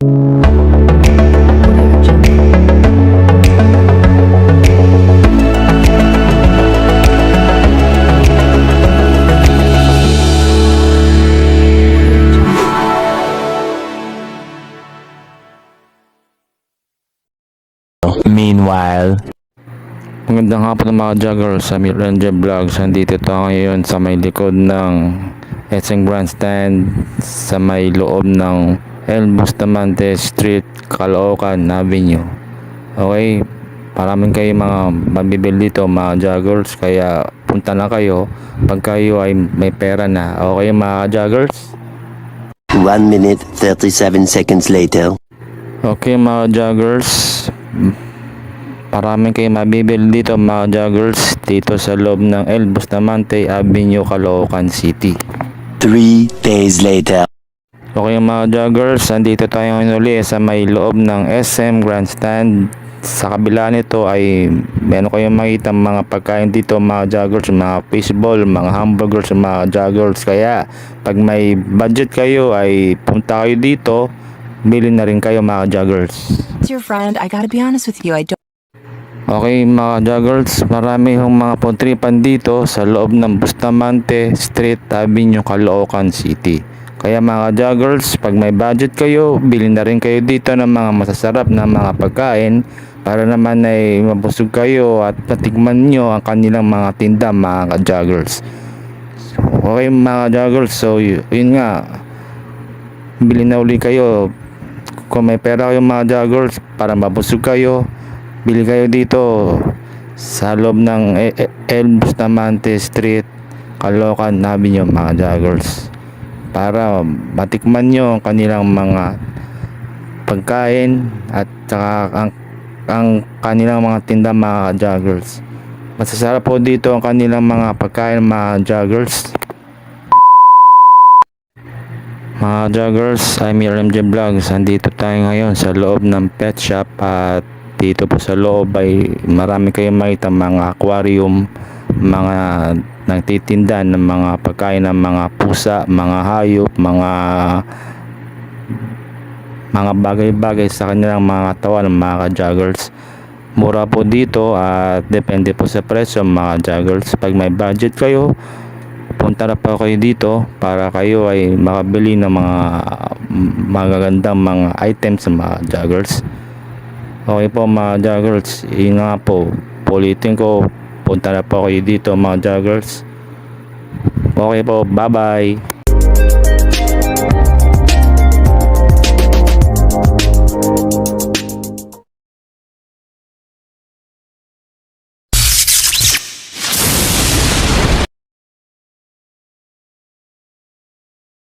Meanwhile, magandang hapon mga joggers sa Ranger Vlogs. Nandito tayo ngayon sa may likod ng SM Grandstand sa may loob ng El Bustamante Street, Caloocan Avenue. Okay, maraming kayo mga mabibili dito mga joggers, kaya punta na kayo pag kayo ay may pera na. Okay mga joggers? 1 minute 37 seconds later. Okay mga joggers, maraming kayo mabibili dito mga joggers dito sa loob ng El Bustamante Avenue, Caloocan City. 3 days later. Okay mga joggers, andito tayo ngayon uli sa may loob ng SM Grandstand. Sa kabila nito ay meron kayong makita mga pagkain dito mga joggers, mga fishball, mga hamburgers mga joggers. Kaya pag may budget kayo ay punta kayo dito, bili na rin kayo mga joggers. It's your friend. I gotta be honest with you. I don't. Okay mga joggers, marami hong mga pontripan dito sa loob ng Bustamante Street Avenue, Caloocan City. Kaya mga joggers, pag may budget kayo, bilhin na rin kayo dito ng mga masasarap na mga pagkain para naman ay mabusog kayo at natikman nyo ang kanilang mga tinda mga joggers. Okay mga joggers, so yun nga, bilhin na uli kayo. Kung may pera kayo mga joggers para mabusog kayo, bili kayo dito sa loob ng El Bustamante Street, Caloocan Avenue mga joggers, para matikman nyo ang kanilang mga pagkain at saka ang kanilang mga tinda mga joggers. Masasarap po dito ang kanilang mga pagkain mga joggers. Mga joggers, I'm RMJ Vlogs. Andito tayo ngayon sa loob ng pet shop at dito po sa loob ay marami kayong makita mga aquarium, mga nagtitinda ng mga pagkain ng mga pusa, mga hayop, mga bagay-bagay sa kanilang mga katawan ng mga joggers. Mura po dito at depende po sa presyo mga joggers. Pag may budget kayo, punta na po kayo dito para kayo ay makabili ng mga magagandang mga items sa mga joggers. Okay po mga joggers, yun nga po, ulitin ko, punta na po kayo dito mga joggers. Okay po, bye bye.